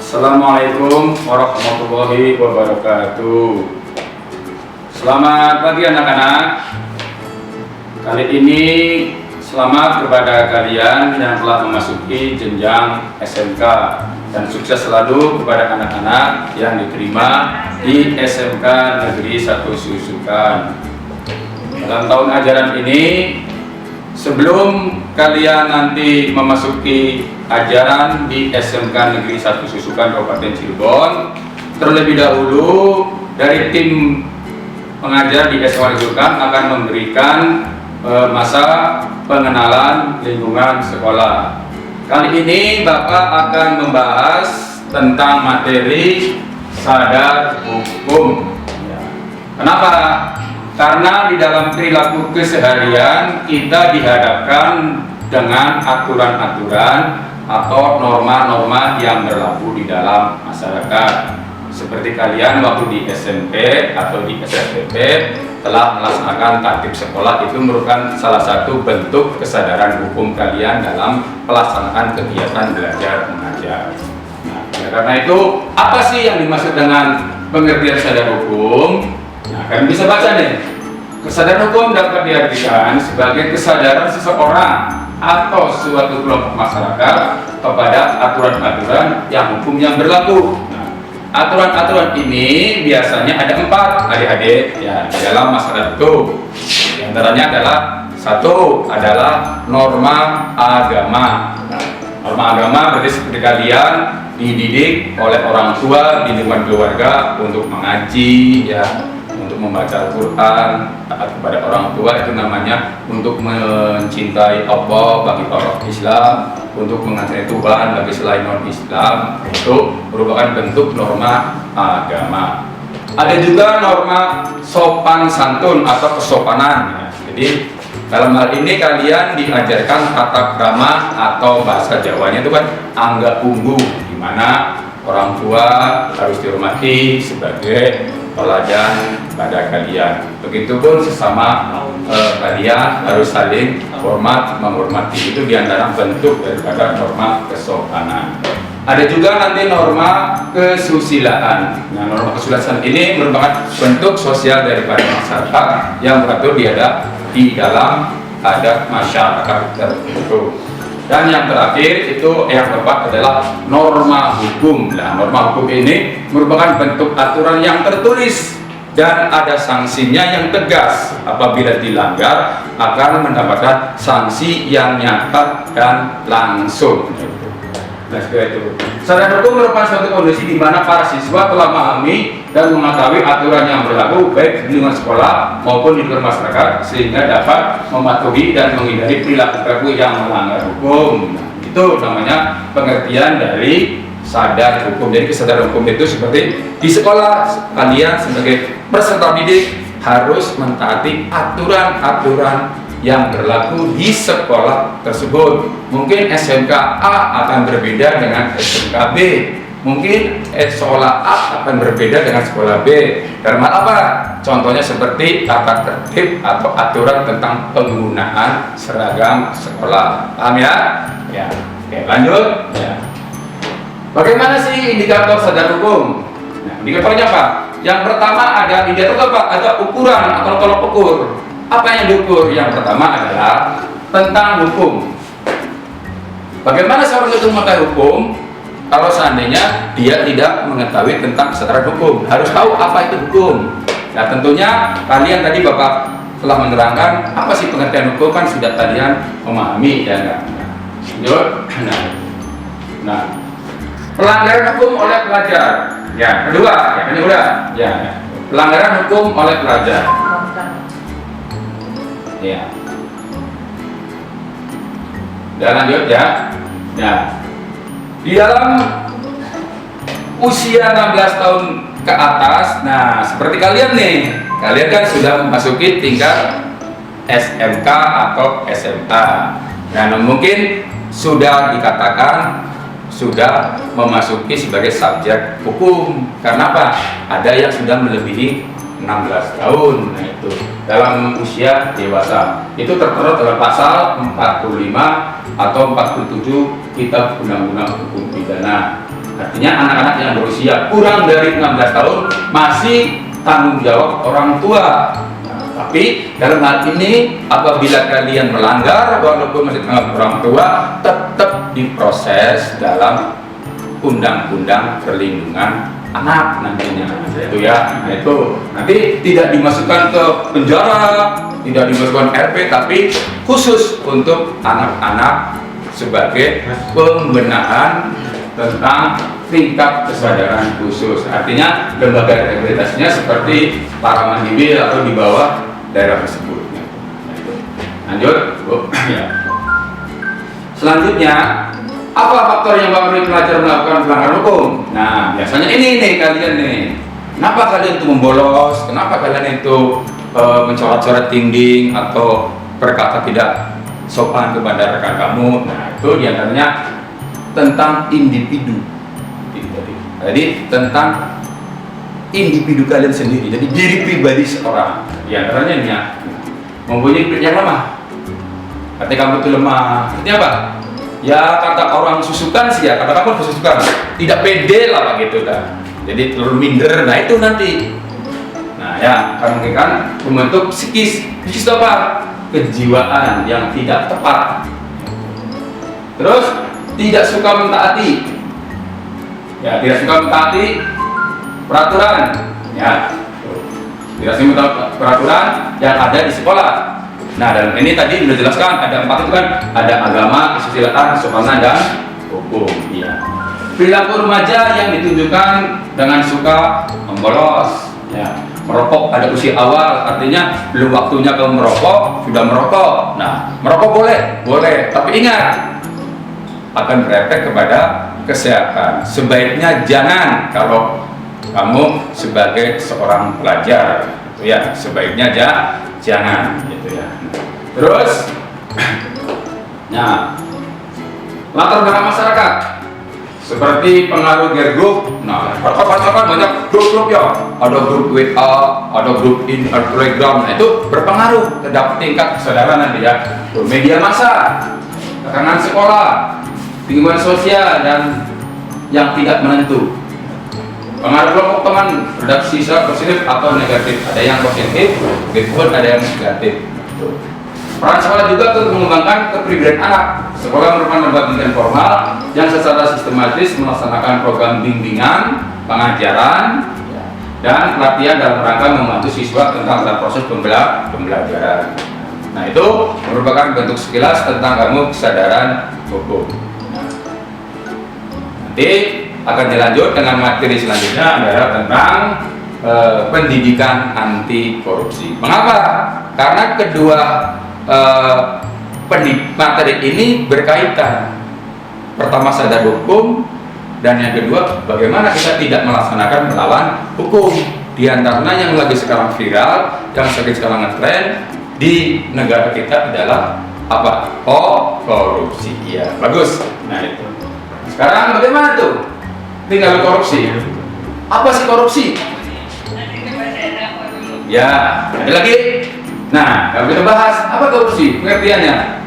Assalamualaikum warahmatullahi wabarakatuh. Selamat pagi anak-anak. Kali ini selamat kepada kalian yang telah memasuki jenjang SMK dan sukses selalu kepada anak-anak yang diterima di SMK Negeri 1 Susukan. Dalam tahun ajaran ini, sebelum kalian nanti memasuki ajaran di SMK Negeri 1 Susukan Kabupaten Cirebon, terlebih dahulu dari tim pengajar di SMK Negeri Susukan akan memberikan masa pengenalan lingkungan sekolah. Kali ini Bapak akan membahas tentang materi sadar hukum. Kenapa? Karena di dalam perilaku keseharian kita dihadapkan dengan aturan-aturan atau norma-norma yang berlaku di dalam masyarakat. Seperti kalian waktu di SMP atau di SFPP telah melaksanakan tertib sekolah, itu merupakan salah satu bentuk kesadaran hukum kalian dalam pelaksanaan kegiatan belajar mengajar. Nah, karena itu apa sih yang dimaksud dengan pengertian sadar hukum? Nah, kalian bisa baca nih. Kesadaran hukum dapat diartikan sebagai kesadaran seseorang atau suatu kelompok masyarakat kepada aturan-aturan yang hukum yang berlaku. Nah, aturan-aturan ini biasanya ada 4 adik-adik ya di dalam masyarakat itu. Di antaranya adalah satu adalah norma agama. Nah, norma agama berarti seperti kalian dididik oleh orang tua di lingkungan keluarga untuk mengaji ya, untuk membaca Al-Quran, taat kepada orang tua, itu namanya untuk mencintai Allah bagi orang Islam, untuk mengasihi Tuhan bagi selain non-Islam. Itu merupakan bentuk norma agama. Ada juga norma sopan santun atau kesopanan. Jadi dalam hal ini kalian diajarkan tata krama atau bahasa Jawanya itu kan angga punggu, di mana orang tua harus dihormati sebagai teladan pada kalian. Begitupun sesama kalian harus saling hormat menghormati. Itu diantara bentuk daripada norma kesopanan. Ada juga nanti norma kesusilaan. Nah, norma kesusilaan ini merupakan bentuk sosial daripada masyarakat yang beratur di dalam adat masyarakat tertentu. Dan yang terakhir itu yang keempat adalah norma hukum. Nah, norma hukum ini merupakan bentuk aturan yang tertulis dan ada sanksinya yang tegas. Apabila dilanggar akan mendapatkan sanksi yang nyata dan langsung. Nah, seperti itu. Sadar hukum merupakan suatu kondisi di mana para siswa telah memahami dan mengetahui aturan yang berlaku baik di lingkungan sekolah maupun di lingkungan masyarakat, sehingga dapat mematuhi dan menghindari perilaku yang melanggar hukum. Nah, itu namanya pengertian dari sadar hukum. Jadi kesadaran hukum itu seperti di sekolah kalian sebagai peserta didik harus mentaati aturan-aturan yang berlaku di sekolah tersebut. Mungkin SMK A akan berbeda dengan SMK B. Mungkin sekolah A akan berbeda dengan sekolah B. Karena apa? Contohnya seperti tata tertib atau aturan tentang penggunaan seragam sekolah. Paham ya? Ya. Oke, lanjut. Ya. Bagaimana sih indikator sadar hukum? Nah, indikatornya apa? Yang pertama ada indikator apa? Ada ukuran atau tolok ukur. Apa yang diukur? Yang pertama adalah tentang hukum. Bagaimana seorang itu mengetahui hukum? Kalau seandainya dia tidak mengetahui tentang kesadaran hukum, harus tahu apa itu hukum. Nah, tentunya kalian tadi Bapak telah menerangkan apa sih pengertian hukum, kan sudah kalian memahami ya enggak? Nah, pelanggaran hukum oleh pelajar. Ya, kedua, ya ini udah. Ya, pelanggaran hukum oleh pelajar. Ya. Dan lanjut ya. Nah, di dalam usia 16 tahun ke atas, nah seperti kalian nih, kalian kan sudah memasuki tingkat SMK atau SMA. Nah, mungkin sudah dikatakan sudah memasuki sebagai subjek hukum. Karena apa? Ada yang sudah melebihi 16 tahun. Nah, itu dalam usia dewasa itu tertera dalam pasal 45 atau 47 Kitab Undang-Undang Hukum Pidana. Artinya anak-anak yang berusia kurang dari 16 tahun masih tanggung jawab orang tua. Nah, tapi dalam hal ini apabila kalian melanggar walaupun masih tanggung jawab orang tua, tetap diproses dalam undang-undang perlindungan anak nantinya, itu ya. Nah, itu nanti tidak dimasukkan ke penjara, tidak dimasukkan RP, tapi khusus untuk anak-anak sebagai pembenahan tentang tingkat kesadaran khusus. Artinya lembaga rehabilitasinya seperti para mandiri atau di bawah daerah tersebut. Nah, itu. Lanjut, Bu. Ya. Selanjutnya, apa faktor yang mempengaruhi pelajar melakukan pelanggaran hukum? Nah, biasanya ini nih kalian nih. Kenapa kalian itu membolos? Kenapa kalian itu mencoret-coret dinding atau berkata tidak sopan kepada rekan kamu? Nah, itu diantaranya tentang individu. Jadi tentang individu kalian sendiri. Jadi diri pribadi seorang. Diantaranya ini ya, mempunyai prinsip yang lemah. Artinya kamu itu lemah. Artinya apa? Ya kata orang susukan sih ya, kata kamu susukan, tidak pede lah begitu dah. Jadi terlalu minder. Nah itu nanti. Nah ya, kan membentuk psikis itu apa? Kejiwaan yang tidak tepat. Terus tidak suka mentaati. Ya tidak suka mentaati peraturan. Ya, tidak suka mentaati peraturan yang ada di sekolah. Nah, dalam ini tadi sudah jelaskan ada 4 itu kan, ada agama, kesusilaan, kesopanan dan hukum. Iya. Perilaku remaja yang ditunjukkan dengan suka membolos, ya, merokok pada usia awal, artinya belum waktunya kamu merokok, sudah merokok. Nah, merokok boleh, tapi ingat akan berefek kepada kesehatan. Sebaiknya jangan kalau kamu sebagai seorang pelajar, gitu ya. Sebaiknya jangan, gitu ya. Terus, nah, latar belakang masyarakat seperti pengaruh gear group. Nah, perkataan banyak grup ya, ada grup WA, ada grup Telegram. Nah, itu berpengaruh terhadap tingkat kesadaran nanti ya. Media massa, tekanan sekolah, lingkungan sosial dan yang tidak menentu. Pengaruh kelompok teman terhadap siswa positif atau negatif. Ada yang positif, ada yang negatif. Peran sekolah juga untuk mengembangkan kepribadian anak. Sekolah merupakan lembaga pendidikan formal yang secara sistematis melaksanakan program bimbingan, pengajaran, dan pelatihan dalam rangka membantu siswa tentang proses pembelajaran. Nah, itu merupakan bentuk sekilas tentang kamu kesadaran hukum. Nanti akan dilanjut dengan materi selanjutnya adalah tentang pendidikan anti korupsi. Mengapa? Karena kedua materi ini berkaitan. Pertama sadar hukum, dan yang kedua bagaimana kita tidak melaksanakan melawan hukum. Di antaranya yang lagi sekarang viral, yang sekarang ngetren di negara kita adalah apa? Korupsi. Ya, bagus. Nah itu. Sekarang bagaimana tuh? Tinggal korupsi. Apa sih korupsi? Ya, ada lagi. Nah, kalau kita bahas apa korupsi, pengertiannya.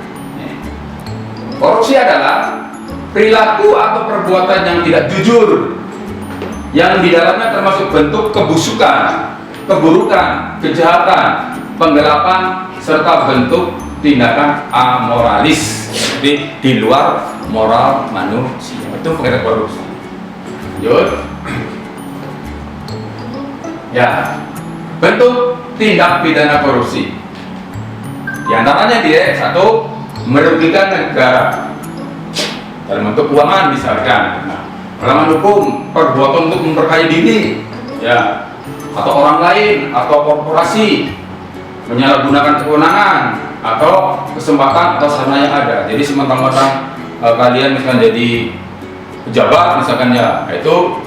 Korupsi adalah perilaku atau perbuatan yang tidak jujur, yang di dalamnya termasuk bentuk kebusukan, keburukan, kejahatan, penggelapan, serta bentuk tindakan amoralis, jadi di luar moral manusia. Itu pengertian korupsi. Lanjut. Ya, bentuk tindak pidana korupsi. Di antaranya dia satu, merugikan negara dalam bentuk keuangan misalkan. Nah, dalam hukum perbuatan untuk memperkaya diri, ya, atau orang lain atau korporasi menyalahgunakan kewenangan atau kesempatan atau sarana yang ada. Jadi sementara kalian misalkan jadi pejabat misalkan ya, itu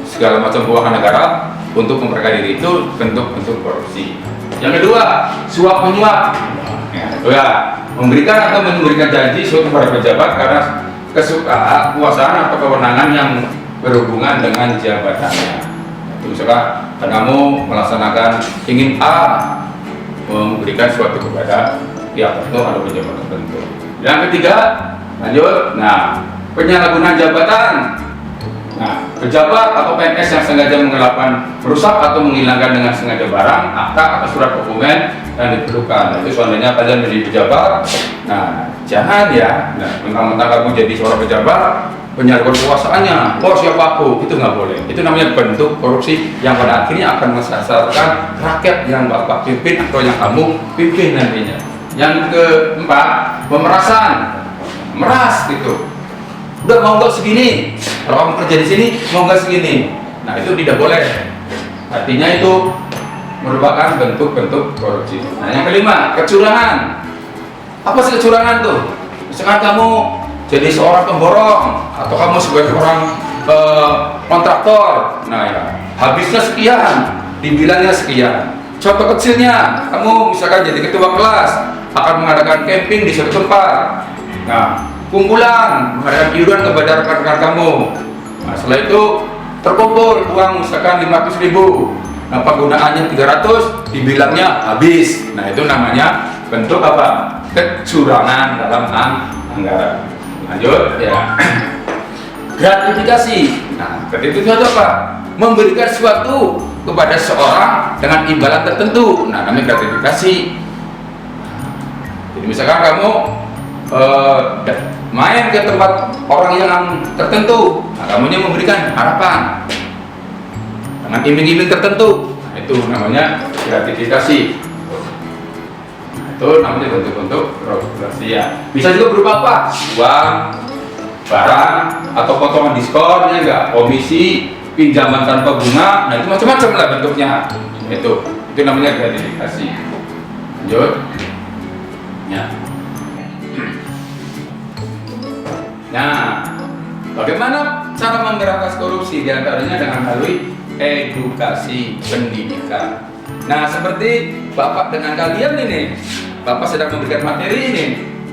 segala macam keuangan negara untuk memperkaya diri, itu bentuk-bentuk korupsi. Yang kedua, suap menyuap. Ya, memberikan atau memberikan janji suatu kepada pejabat karena kekuasaan atau kewenangan yang berhubungan dengan jabatannya. Itu misalkan kamu melaksanakan ingin A, memberikan suatu kepada pihak tertentu atau pejabat tertentu. Yang ketiga, lanjut. Nah, penyalahgunaan jabatan. Nah, pejabat atau PNS yang sengaja merusak atau menghilangkan dengan sengaja barang, akta atau surat dokumen yang diperlukan. Nah, itu seandainya kalian menjadi pejabat, nah jangan ya, mentang-mentang kamu jadi seorang pejabat, penyalahgunaan kekuasaannya, oh siapa aku, itu nggak boleh. Itu namanya bentuk korupsi yang pada akhirnya akan mensasarkan rakyat yang bapak pimpin atau yang kamu pimpin nantinya. Yang keempat, pemerasan, meras gitu. Udah mau nggak segini, kalau kamu kerja di sini mau nggak segini, nah itu tidak boleh. Artinya itu merupakan bentuk-bentuk korupsi. Nah yang kelima, kecurangan. Apa sih kecurangan tuh? Misalkan kamu jadi seorang pemborong atau kamu sebagai seorang kontraktor, nah ya habisnya sekian, dibilangnya sekian. Contoh kecilnya, kamu misalkan jadi ketua kelas akan mengadakan camping di suatu tempat. Nah, kumpulan mengadakan iuran kepada rekan-rekan kamu. Nah, setelah itu terkumpul uang misalkan 500.000. Nah, penggunaannya 300, dibilangnya habis. Nah, itu namanya bentuk apa? Kecurangan dalam anggaran. Lanjut ya. Gratifikasi. Nah, gratifikasi itu apa? Memberikan sesuatu kepada seorang dengan imbalan tertentu. Nah, namanya gratifikasi. Jadi misalkan kamu main ke tempat orang yang tertentu, nah, kamunya memberikan harapan dengan iming-iming tertentu, nah, itu namanya gratifikasi. Nah, itu namanya bentuk-bentuk gratifikasi ya. Bisa juga berupa apa? Uang, barang, atau potongan diskon, ya enggak? Komisi, pinjaman tanpa bunga, nah itu macam-macam lah bentuknya. Itu namanya gratifikasi. Lanjut. Ya. Nah, bagaimana cara memberantas korupsi? Di antaranya dengan melalui edukasi pendidikan. Nah, seperti Bapak dengan kalian ini, Bapak sedang memberikan materi ini,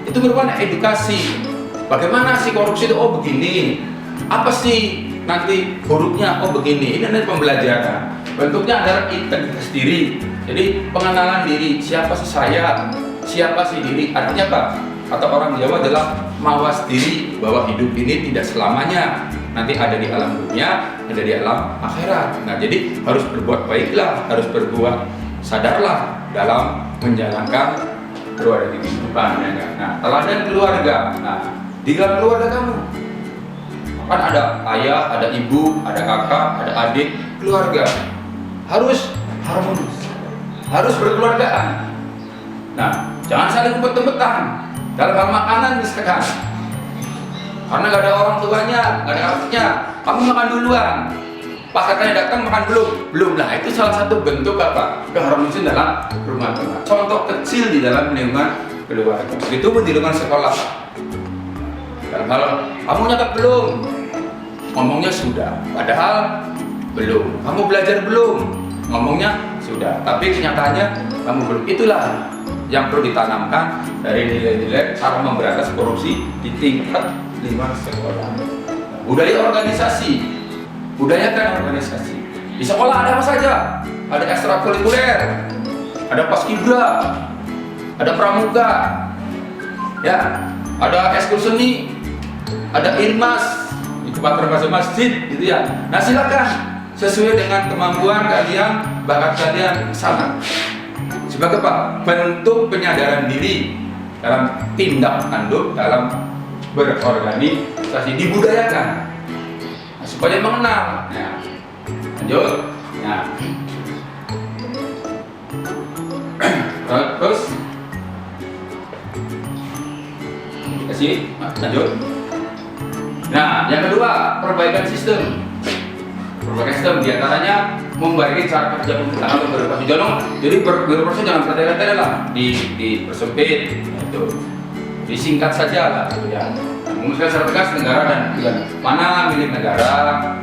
itu merupakan edukasi. Bagaimana sih korupsi itu? Oh begini. Apa sih nanti buruknya? Oh begini. Ini nanti pembelajaran. Bentuknya adalah identitas diri. Jadi pengenalan diri. Siapa sih saya? Siapa sih diri? Artinya apa? Atau orang Jawa adalah mawas diri bahwa hidup ini tidak selamanya, nanti ada di alam dunia, ada di alam akhirat. Nah, jadi harus berbuat baiklah, harus berbuat sadarlah dalam menjalankan keluarga kehidupan. Ya. Nah, teladan keluarga. Nah, di dalam keluarga kamu kan ada ayah, ada ibu, ada kakak, ada adik, keluarga harus harmonis, harus berkeluargaan. Nah, jangan saling umpet-umpetan dalam hal makanan misalkan, karena gak ada orang tuanya, gak ada kakaknya, kamu makan duluan, pas kakaknya datang makan belum lah. Itu salah satu bentuk apa? Keharmonisan dalam rumah tangga. Contoh kecil di dalam lingkungan keluarga. Itu pun di lingkungan sekolah. Dalam hal kamu nyatet belum, ngomongnya sudah, padahal belum. Kamu belajar belum, ngomongnya sudah, tapi kenyataannya kamu belum. Itulah yang perlu ditanamkan dari nilai-nilai cara memberantas korupsi di tingkat lingkungan sekolah. Budaya organisasi, budayakan organisasi. Di sekolah ada apa saja? Ada ekstrakurikuler, ada paskibra, ada pramuka, ya, ada ekskul seni, ada irmas, inkubator bahasa masjid, gitu ya. Nah silakan sesuai dengan kemampuan kalian, bakat kalian sana. Sebagai apa? Bentuk penyadaran diri dalam tindak tanduk, dalam berorganisasi, dibudayakan nah, supaya mengenal. Nah, lanjut. Nah, terus kasih lanjut. Nah, yang kedua, perbaikan sistem. Perbaikan sistem diantaranya memperbaiki cara kerja pemerintahan atau birokrasi. Jadi birokrasi jangan bertele-tele lah, dipersempit, itu disingkat saja lah, gitu ya. Merumuskan secara tegas negara dan pribadi. Mana milik negara,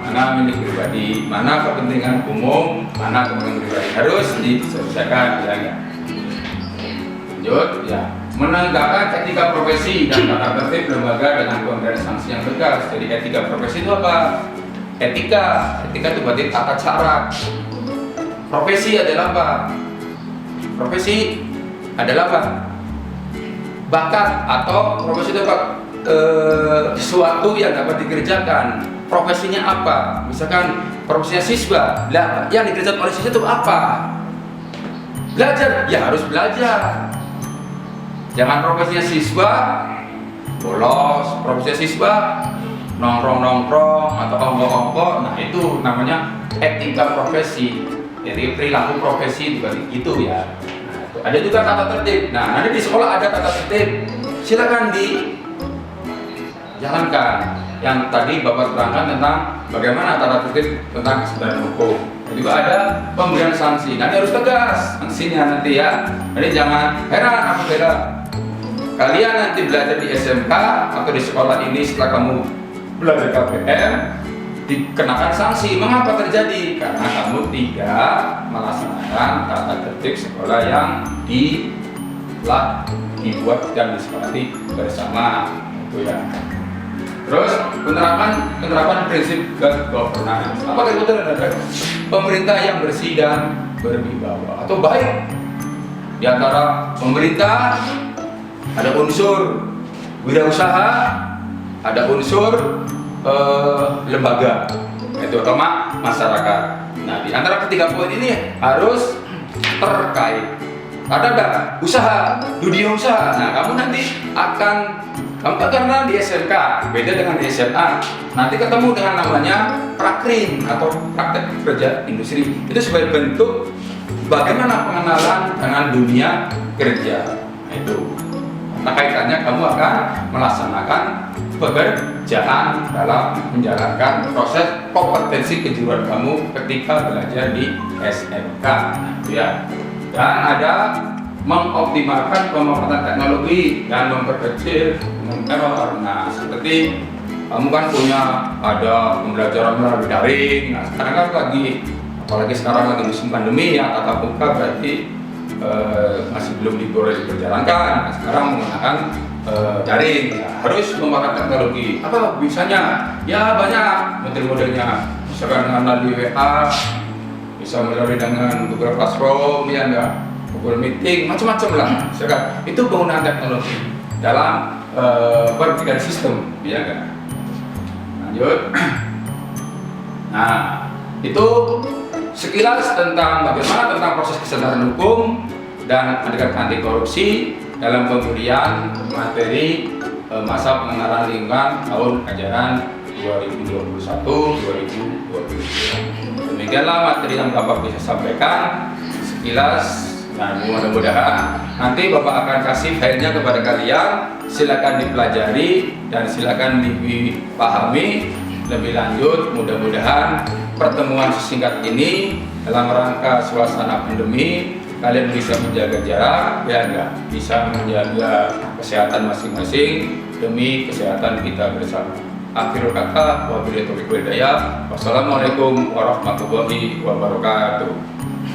mana milik pribadi, mana kepentingan umum, mana kepentingan pribadi, harus diselesaikan, ya. Lanjut, ya. Menegakkan etika profesi dan tata tertib lembaga dengan pemberian sanksi yang tegas. Jadi etika profesi itu apa? Etika itu berarti tata cara. Profesi adalah apa? Profesi adalah apa? Bakat atau profesi itu apa? sesuatu yang dapat dikerjakan. Profesinya apa? Misalkan profesinya siswa, lah yang dikerjakan oleh siswa itu apa? Belajar, ya harus belajar. Jangan profesinya siswa bolos, profesinya siswa nongkrong-nongkrong atau ongkok-ongkok. Nah itu namanya etika profesi. Jadi perilaku profesi juga gitu ya. Nah, itu. Ada juga tata tertib. Nah nanti di sekolah ada tata tertib. Silakan dijalankan. Yang tadi Bapak terangkan tentang bagaimana tata tertib tentang kesetaraan hukum. Dan juga ada pemberian sanksi. Nanti harus tegas sanksinya nanti ya. Jadi jangan heran apa beda. Kalian nanti belajar di SMK atau di sekolah ini setelah kamu belajar KPM dikenakan sanksi. Mengapa terjadi? Karena kamu tidak melaksanakan tata tertib sekolah yang telah dibuat dan disepakati bersama. Itu ya. Terus penerapan prinsip good governance. Apa itu? Pemerintah yang bersih dan berwibawa atau baik. Di antara pemerintah ada unsur wirausaha, ada unsur lembaga, yaitu terutama masyarakat. Nah, di antara ketiga poin ini harus terkait. Ada usaha, dunia usaha. Nah, kamu nanti kamu karena di SMK beda dengan di SMA. Nanti ketemu dengan namanya prakrin atau praktek kerja industri. Itu sebagai bentuk bagaimana pengenalan dengan dunia kerja. Nah, itu. Nah, kaitannya kamu akan melaksanakan pekerjaan dalam menjalankan proses kompetensi kejuruan kamu ketika belajar di SMK. Nah, itu ya. Dan ada mengoptimalkan pemanfaatan teknologi dan memperkecil error. Nah, seperti kamu kan punya ada pembelajaran melalui daring. Nah, sekarang kan apalagi sekarang lagi musim pandemi ya, tatap muka berarti masih belum boleh diperjalankan. Nah, sekarang menggunakan daring. Nah, harus memakai teknologi. Apa bisanya? Ya banyak model-modelnya. Misalkan melalui WA, bisa melalui dengan Google Classroom, ya enggak, Google Meeting, macam-macam lah. Misalkan itu penggunaan teknologi dalam perbedaan sistem, ya enggak. Lanjut. Nah, itu sekilas tentang bagaimana tentang proses kesetaraan hukum dan pendekatan anti korupsi dalam pemberian materi masa pengenalan lingkungan tahun ajaran 2021-2022. Demikianlah materi yang Bapak bisa sampaikan sekilas. Nah, mudah-mudahan nanti Bapak akan kasih filenya kepada kalian. Silakan dipelajari dan silakan dipahami lebih lanjut. Mudah-mudahan pertemuan sesingkat ini dalam rangka suasana pandemi kalian bisa menjaga jarak, ya enggak, bisa menjaga kesehatan masing-masing demi kesehatan kita bersama. Akhirul kata, wabillahi taufiq wal hidayah. Wassalamualaikum warahmatullahi wabarakatuh.